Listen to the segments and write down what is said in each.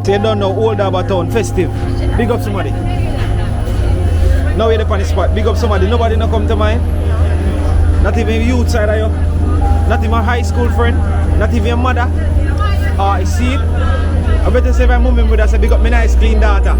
So you don't know Old Harbour Town festive. Big up somebody. Now you're on the spot. Big up somebody. Nobody no come to mind. Not even youth side of you. Not even a high school friend. Not even your mother. I see it. I better say my mom with us. Big up my nice clean daughter.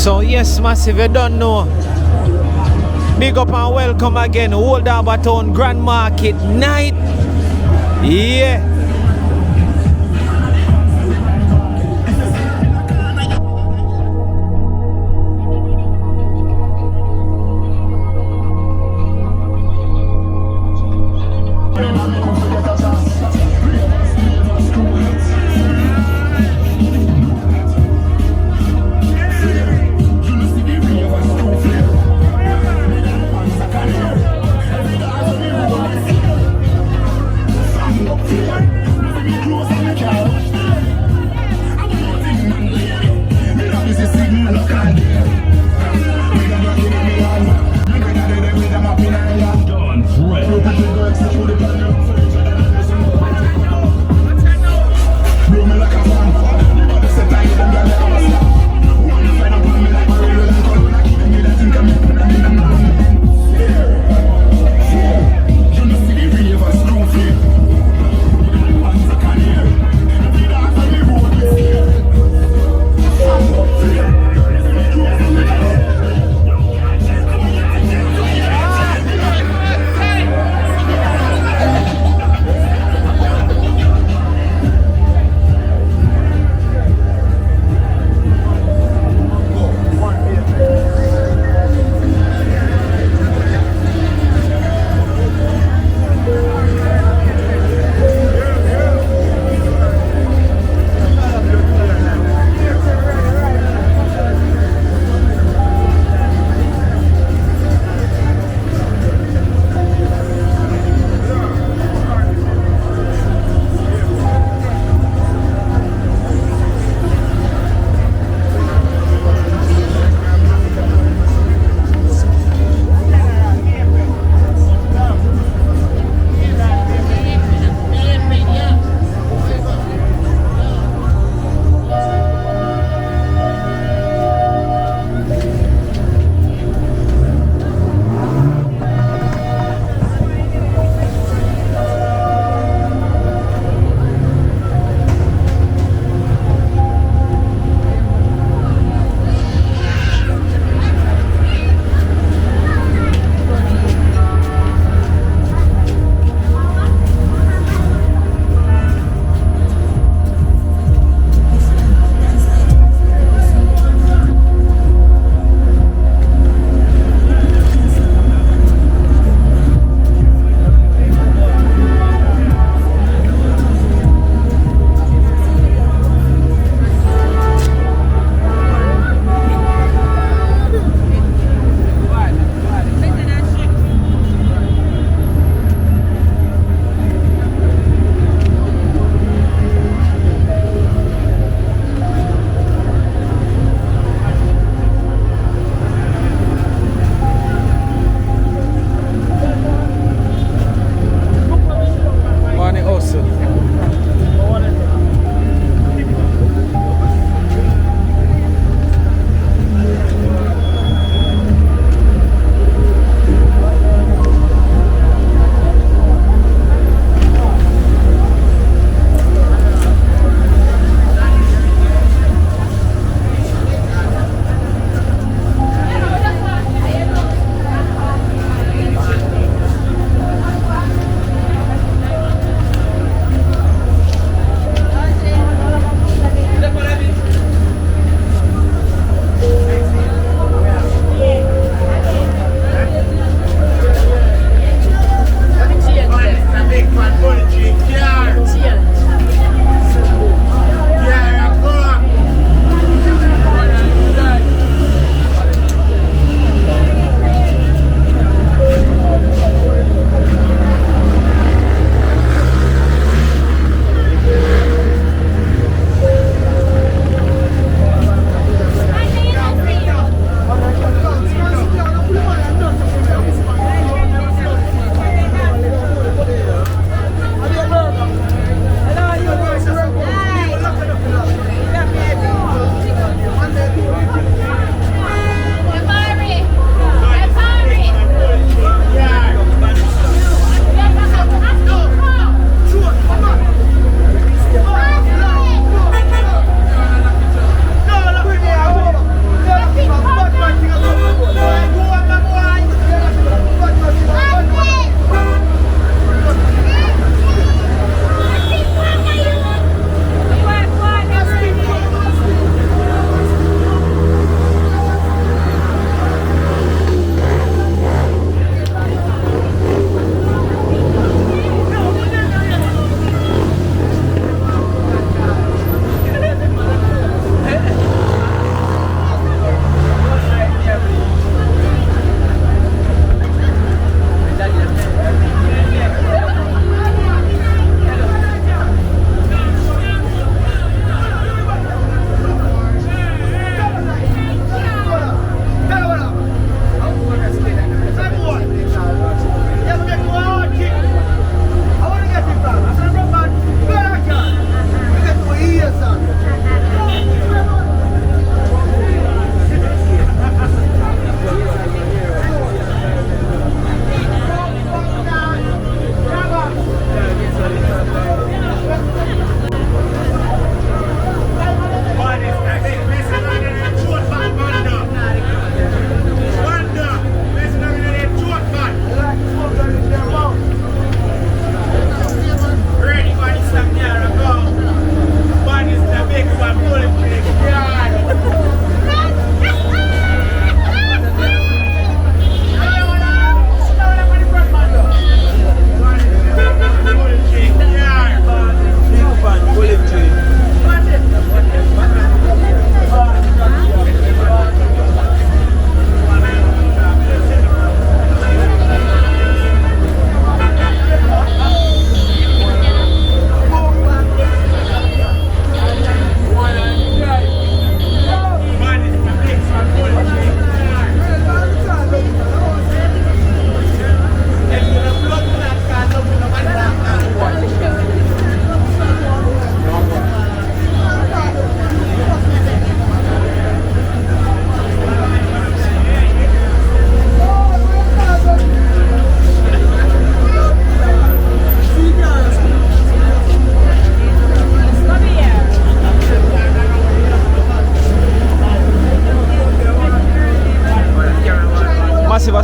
So yes, massive, you don't know. Big up and welcome again, Old Harbour Town Grand Market night. Yeah.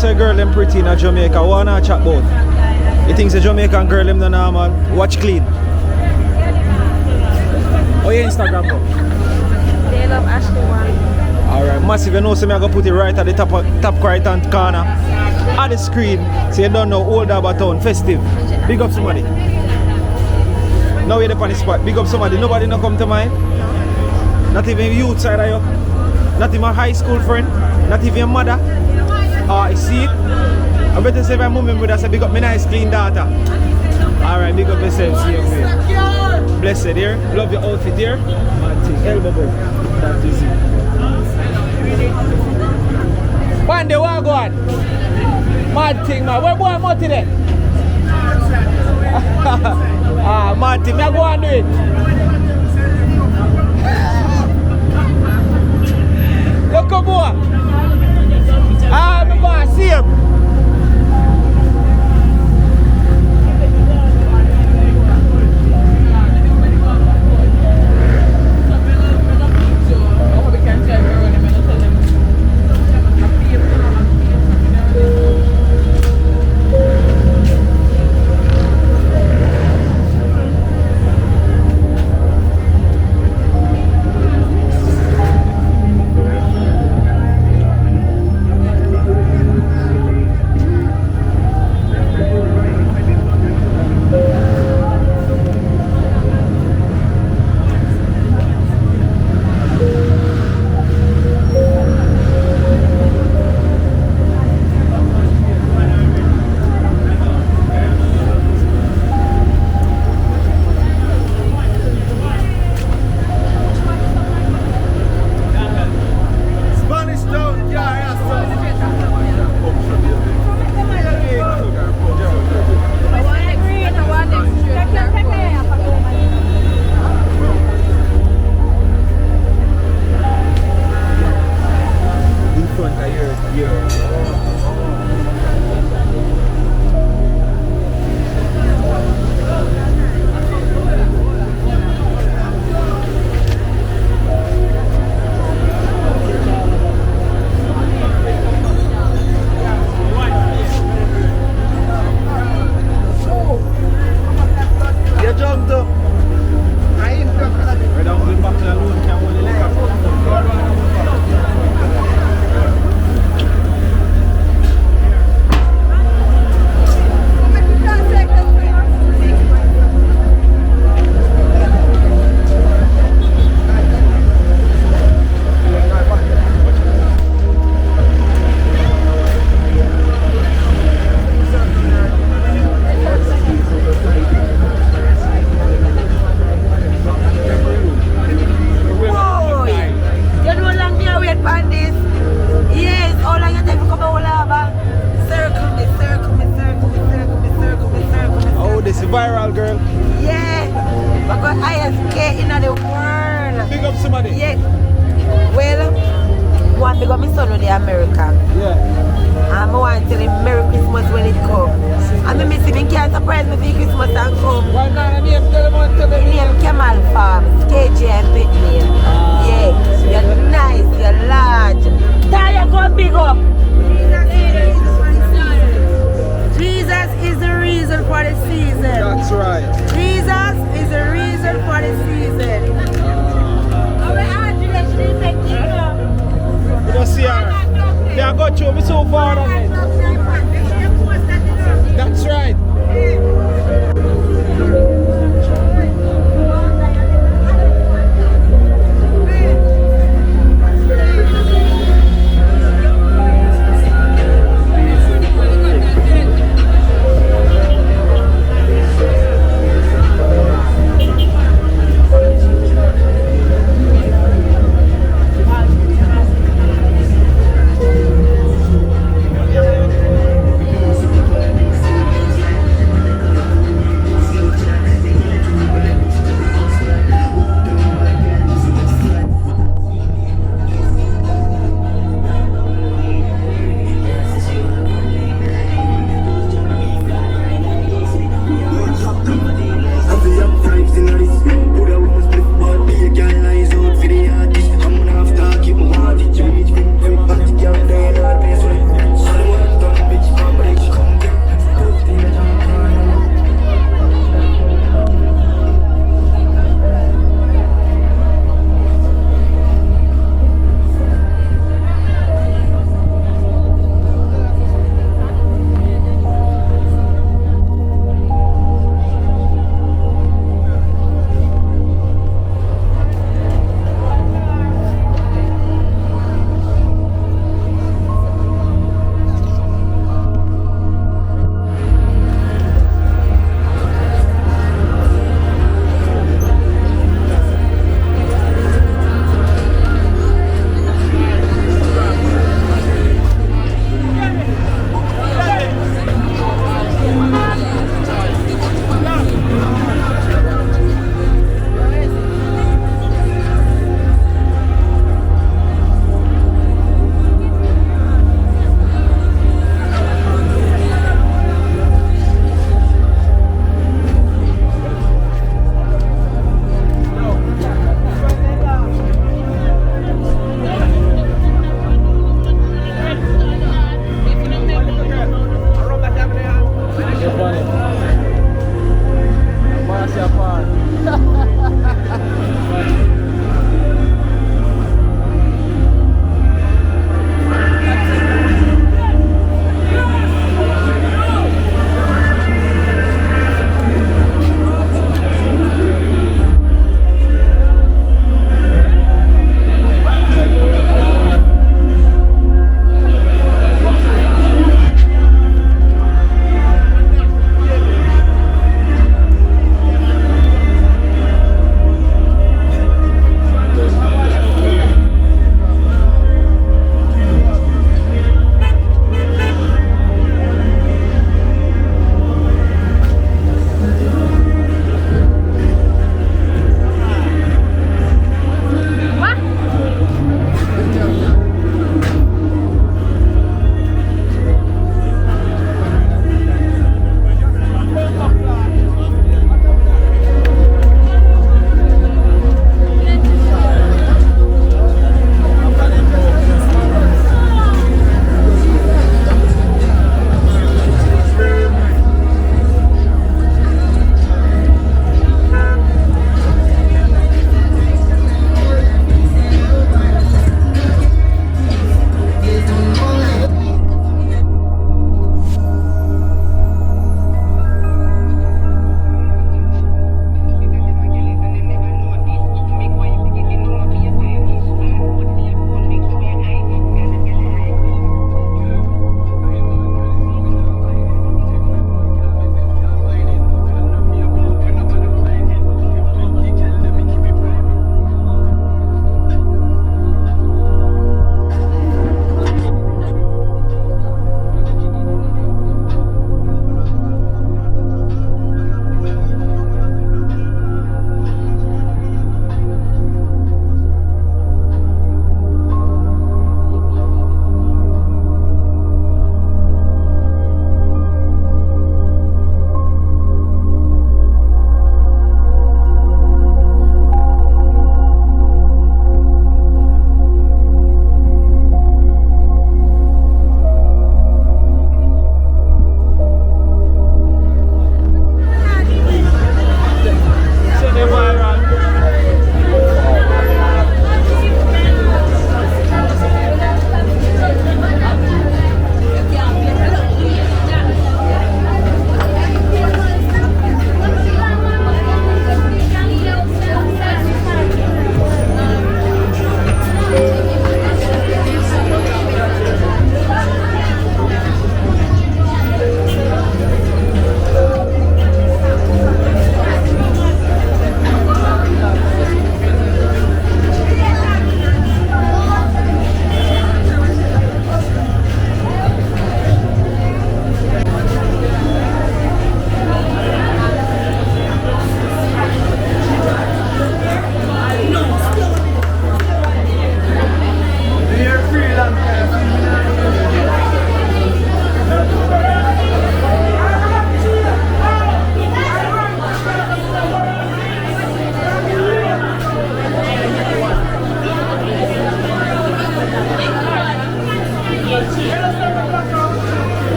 say girl them pretty in Jamaica. What wanna chat about? You think the Jamaican girl them no normal? Watch clean. Oh your Instagram bro? They love Ashley One. Alright, massive, you know so I'm gonna put it right at the top right hand corner of the screen. So you don't know Old Harbour Town Festive. Big up somebody. Now you're on the spot. Big up somebody. Nobody no come to mind. Not even youth side of you. Not even a high school friend. Not even your mother. I see it. I better say my mom would have said big up my nice clean daughter. Alright, big up yourself. See you here. Blessed here. Love your outfit here. Elbow bow. That is it. Bande, what go on? Mad thing, man. Where boy Marty there? Mad thing. I go and do it. Look up, boy. My boy, see him. Viral girl. Yeah. I got ISK in the world. Big up somebody. Yeah. Well, one big up my son in America. Yeah. And I want to tell him Merry Christmas when it comes. And I miss him, he can't surprise me for Christmas and come. Why not? I name tell him on tell him. Name Kemal Farms, KJ and Pitney. Yeah. You're nice, you're large. Tell you go big up. Jesus is the reason for the season. That's right. Jesus is the reason for the season. You don't see her. They are got you me so far. That's right.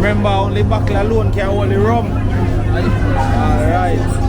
Remember, only buckle alone can hold the rum. Alright.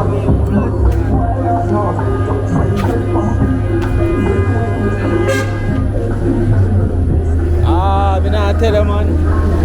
Ah, me not tell you, man.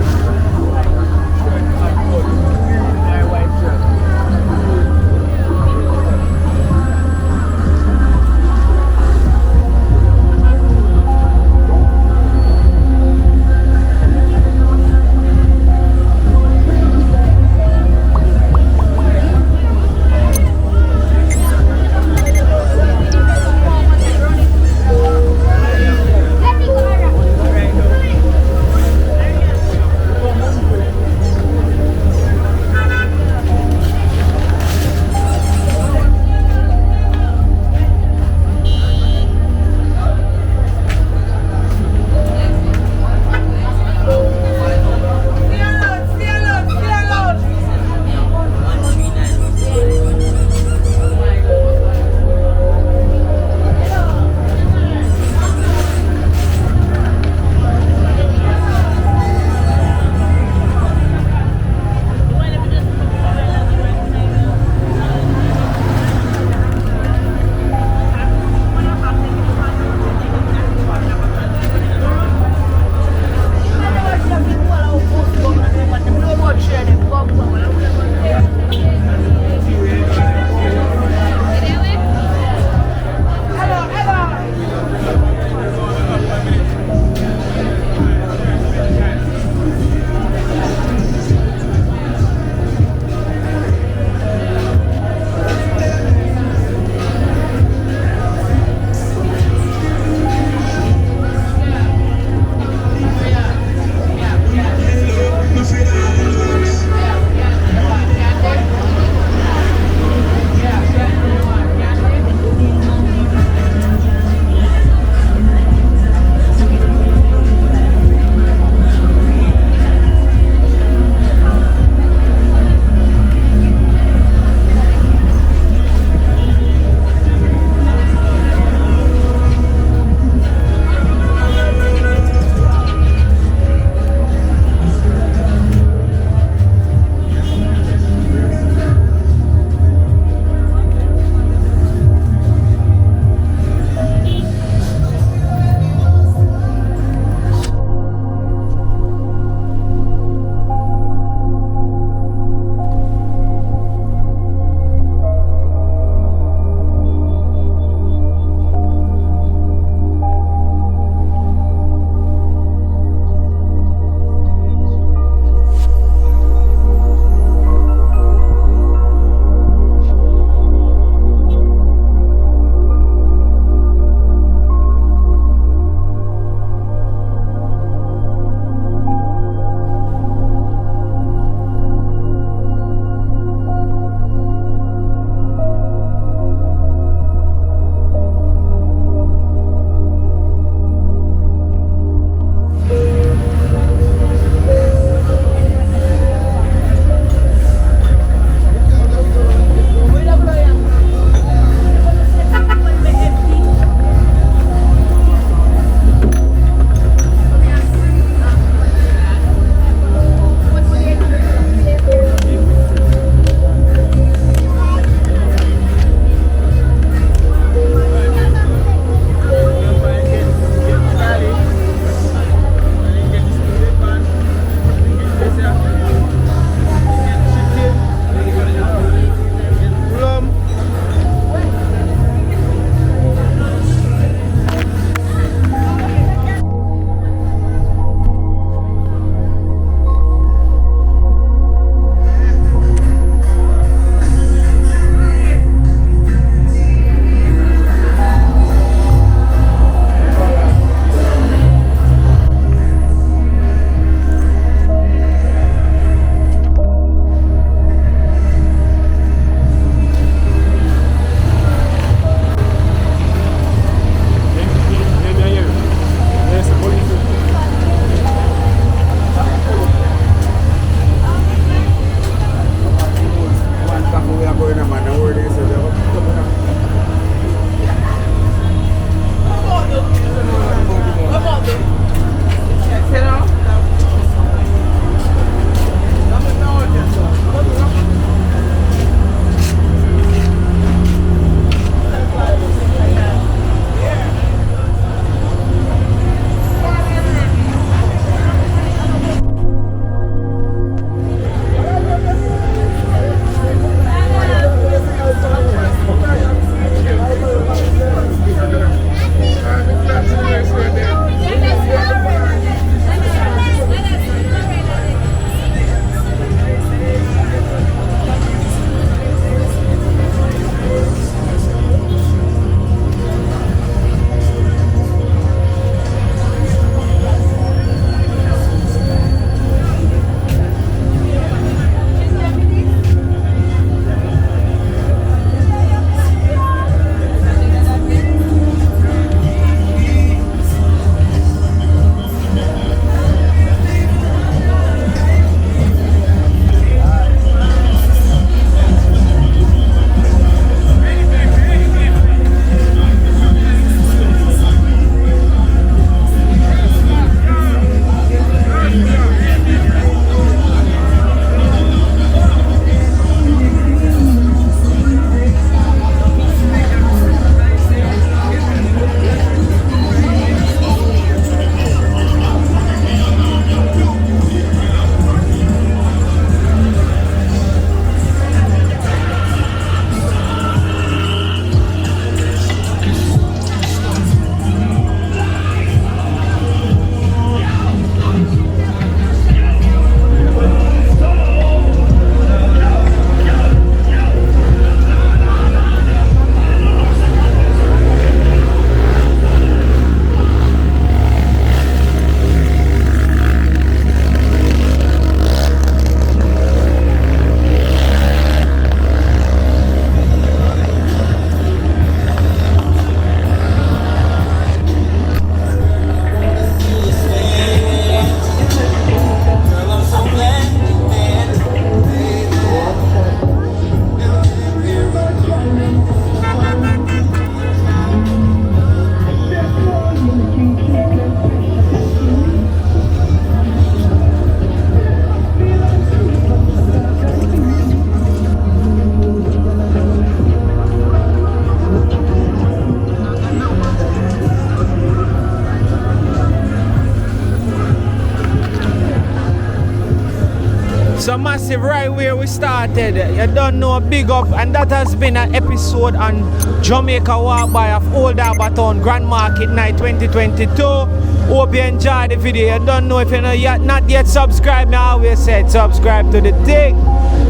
So massive right where we started. You don't know, big up, and that has been an episode on Jamaica Walk By of Old Harbour Town Grand Market Night 2022. Hope you enjoyed the video. You don't know, if you're not yet subscribed, I always said subscribe to the thing.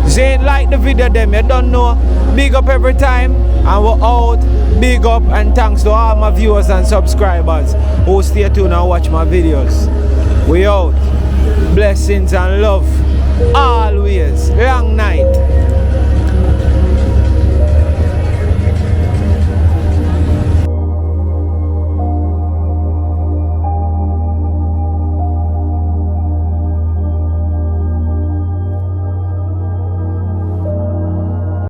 Say like the video them, you don't know. Big up every time, and we're out. Big up and thanks to all my viewers and subscribers who stay tuned and watch my videos. We out. Blessings and love always. Long night.